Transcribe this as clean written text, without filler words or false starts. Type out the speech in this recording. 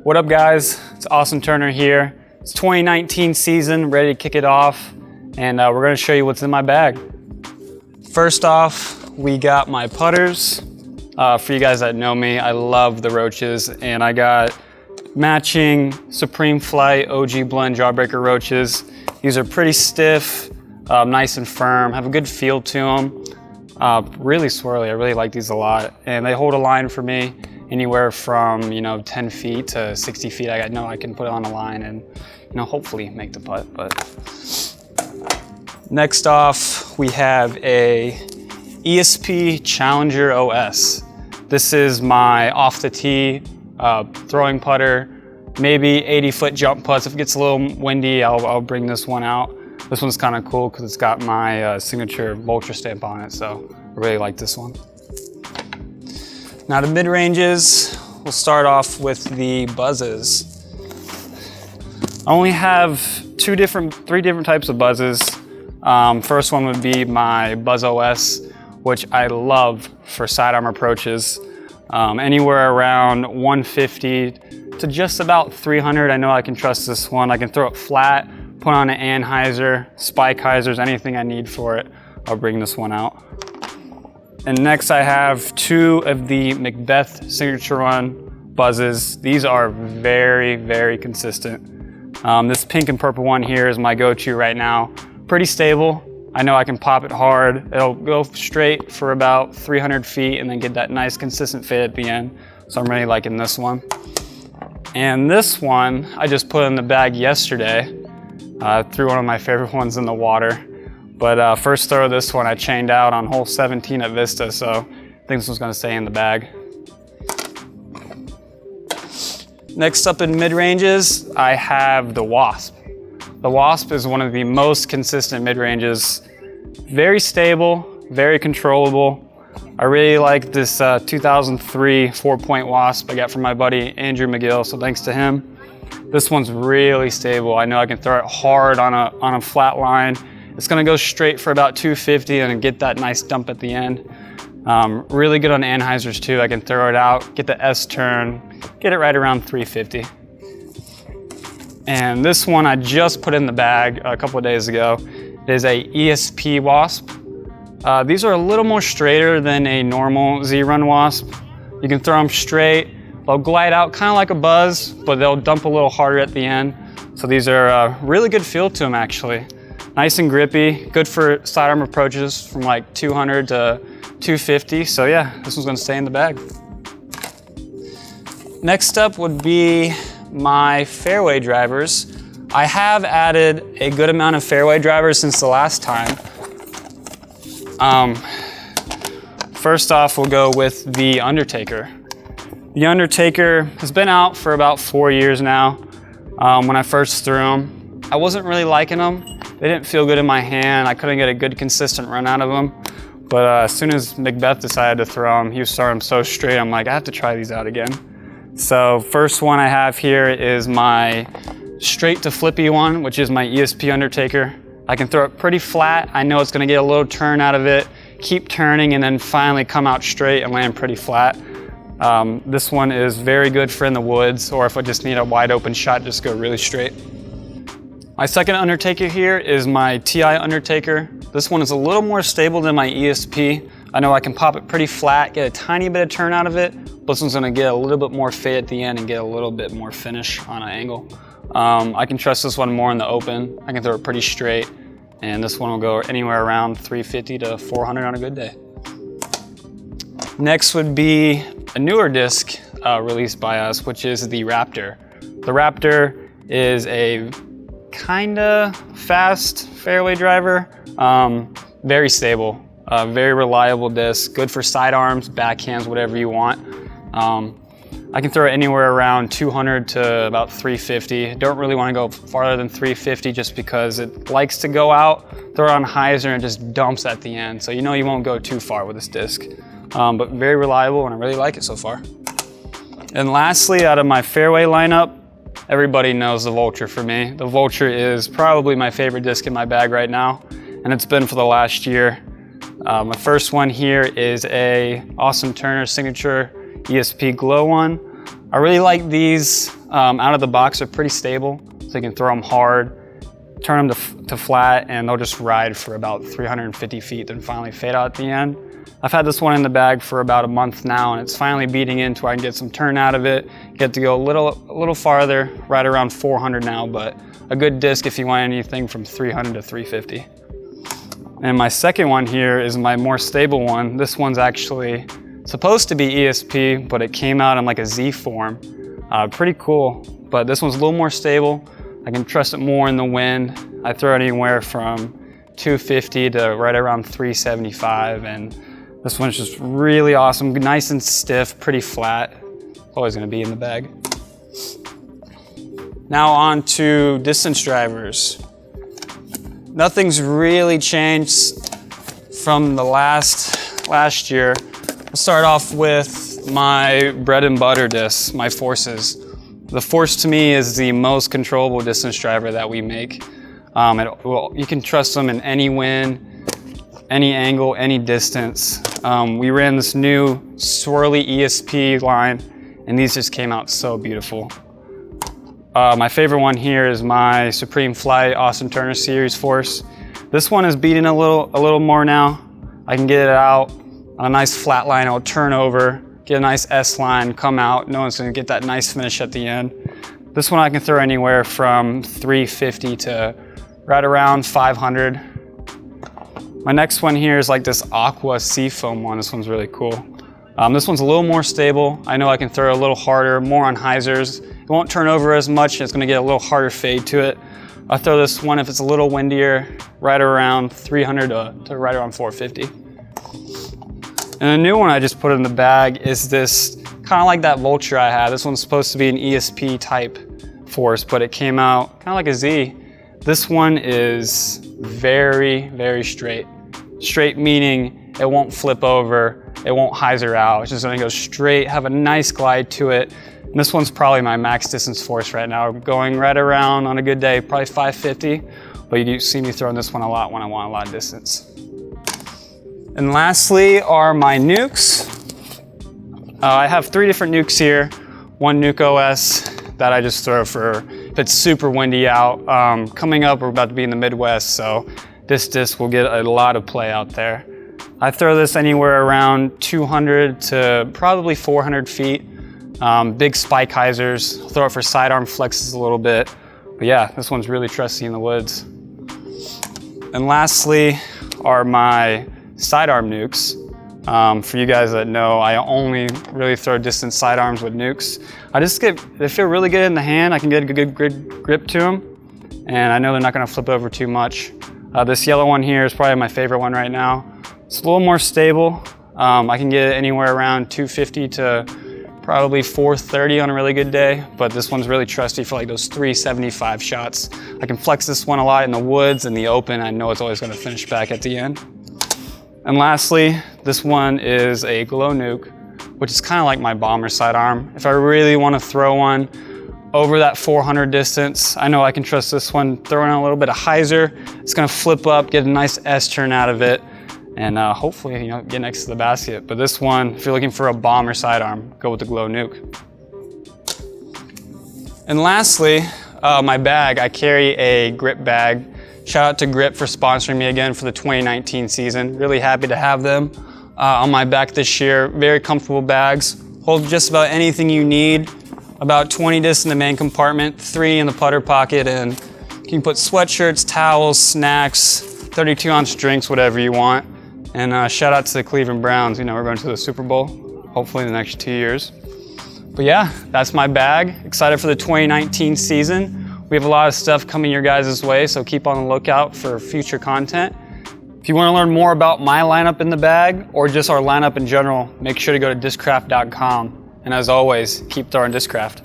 What up guys, it's Austin Turner here. It's 2019 season, ready to kick it off, and we're gonna show you what's in my bag. First off, we got my putters. For you guys that know me, I love the roaches, and I got matching Supreme Flight OG Blend Jawbreaker roaches. These are pretty stiff, nice and firm, have a good feel to them. Really swirly, I really like these a lot, and they hold a line for me anywhere from 10 feet to 60 feet. I know I can put it on a line and hopefully make the putt. But next off, we have a ESP Challenger OS. This is my off the tee throwing putter, maybe 80-foot jump putts. If it gets a little windy, I'll bring this one out. This one's kind of cool because it's got my signature Vulture stamp on it, so I really like this one. Now the mid-ranges, we'll start off with the buzzes. I only have three different types of buzzes. First one would be my Buzz OS, which I love for sidearm approaches. Anywhere around 150 to just about 300. I know I can trust this one. I can throw it flat, put on an anhyzer, spike hyzers, anything I need for it. I'll bring this one out. And next I have two of the Macbeth Signature Run buzzes. These are very, very consistent. This pink and purple one here is my go-to right now. Pretty stable. I know I can pop it hard. It'll go straight for about 300 feet and then get that nice consistent fade at the end. So I'm really liking this one. And this one, I just put in the bag yesterday. Threw one of my favorite ones in the water. But first throw of this one, I chained out on hole 17 at Vista, so I think this one's gonna stay in the bag. Next up in mid-ranges, I have the Wasp. The Wasp is one of the most consistent mid-ranges. Very stable, very controllable. I really like this 2003 4-point Wasp I got from my buddy Andrew McGill, so thanks to him. This one's really stable. I know I can throw it hard on a flat line. It's gonna go straight for about 250 and get that nice dump at the end. Really good on anhyzers too. I can throw it out, get the S turn, get it right around 350. And this one I just put in the bag a couple of days ago. It is a ESP Wasp. These are a little more straighter than a normal Z-Run Wasp. You can throw them straight. They'll glide out kind of like a Buzz, but they'll dump a little harder at the end. So these are really good feel to them actually. Nice and grippy, good for sidearm approaches from like 200 to 250. So yeah, this one's gonna stay in the bag. Next up would be my fairway drivers. I have added a good amount of fairway drivers since the last time. First off, we'll go with the Undertaker. The Undertaker has been out for about 4 years now. When I first threw them, I wasn't really liking them. They didn't feel good in my hand. I couldn't get a good consistent run out of them. But as soon as Macbeth decided to throw them, he was throwing them so straight, I'm like, I have to try these out again. So first one I have here is my straight to flippy one, which is my ESP Undertaker. I can throw it pretty flat. I know it's gonna get a little turn out of it, keep turning, and then finally come out straight and land pretty flat. This one is very good for in the woods, or if I just need a wide open shot, just go really straight. My second Undertaker here is my TI Undertaker. This one is a little more stable than my ESP. I know I can pop it pretty flat, get a tiny bit of turn out of it, but this one's gonna get a little bit more fade at the end and get a little bit more finish on an angle. I can trust this one more in the open. I can throw it pretty straight, and this one will go anywhere around 350 to 400 on a good day. Next would be a newer disc released by us, which is the Raptor. The Raptor is a kinda fast fairway driver, very stable, very reliable disc, good for sidearms, backhands, whatever you want. I can throw it anywhere around 200 to about 350. Don't really want to go farther than 350 just because it likes to go out, throw it on hyzer, and it just dumps at the end. So you won't go too far with this disc, but very reliable, and I really like it so far. And lastly, out of my fairway lineup, everybody knows the Vulture for me. The Vulture is probably my favorite disc in my bag right now, and it's been for the last year. My first one here is a Austin Turner Signature ESP Glow one. I really like these. out of the box are pretty stable, so you can throw them hard, turn them to flat, and they'll just ride for about 350 feet, then finally fade out at the end. I've had this one in the bag for about a month now, and it's finally beating into where I can get some turn out of it, get to go a little farther, right around 400 now, but a good disc if you want anything from 300 to 350. And my second one here is my more stable one. This one's actually supposed to be ESP, but it came out in like a Z form. Pretty cool, but this one's a little more stable. I can trust it more in the wind. I throw it anywhere from 250 to right around 375, and this one's just really awesome, nice and stiff, pretty flat. Always gonna be in the bag. Now on to distance drivers. Nothing's really changed from the last year. I'll start off with my bread and butter discs, my Forces. The Force to me is the most controllable distance driver that we make. You can trust them in any wind, any angle, any distance. We ran this new swirly ESP line, and these just came out so beautiful. My favorite one here is my Supreme Flight Austin Turner Series Force. This one is beating a little more now. I can get it out on a nice flat line, it'll turn over, get a nice S line, come out, no one's gonna get that nice finish at the end. This one I can throw anywhere from 350 to right around 500. My next one here is like this aqua seafoam one. This one's really cool. This one's a little more stable. I know I can throw a little harder, more on hyzers. It won't turn over as much. It's gonna get a little harder fade to it. I'll throw this one if it's a little windier, right around 300 to right around 450. And a new one I just put in the bag is this, kind of like that Vulture I had. This one's supposed to be an ESP type Force, but it came out kind of like a Z. This one is very, very straight. Straight meaning it won't flip over, it won't hyzer out. It's just gonna go straight, have a nice glide to it. And this one's probably my max distance Force right now, going right around on a good day, probably 550, but you do see me throwing this one a lot when I want a lot of distance. And lastly are my nukes. I have 3 different nukes here. One Nuke OS that I just throw for if it's super windy out. Coming up, we're about to be in the Midwest, so this disc will get a lot of play out there. I throw this anywhere around 200 to probably 400 feet. Big spike hyzers. Throw it for sidearm flexes a little bit. But yeah, this one's really trusty in the woods. And lastly are my sidearm nukes. For you guys that know, I only really throw distance sidearms with nukes. They feel really good in the hand. I can get a good grip to them, and I know they're not gonna flip over too much. This yellow one here is probably my favorite one right now. It's a little more stable. I can get it anywhere around 250 to probably 430 on a really good day, but this one's really trusty for like those 375 shots. I can flex this one a lot in the woods and the open. I know it's always gonna finish back at the end. And lastly, this one is a glow nuke, which is kind of like my bomber sidearm. If I really want to throw one over that 400 distance, I know I can trust this one. Throwing a little bit of hyzer, it's gonna flip up, get a nice S turn out of it, and hopefully, get next to the basket. But this one, if you're looking for a bomber sidearm, go with the glow nuke. And lastly, my bag, I carry a grip bag. Shout out to Grip for sponsoring me again for the 2019 season. Really happy to have them on my back this year. Very comfortable bags. Hold just about anything you need. About 20 discs in the main compartment, 3 in the putter pocket, and you can put sweatshirts, towels, snacks, 32-ounce drinks, whatever you want. And shout out to the Cleveland Browns. We're going to the Super Bowl, hopefully in the next 2 years. But yeah, that's my bag. Excited for the 2019 season. We have a lot of stuff coming your guys' way, so keep on the lookout for future content. If you want to learn more about my lineup in the bag or just our lineup in general, make sure to go to discraft.com. And as always, keep throwing Discraft.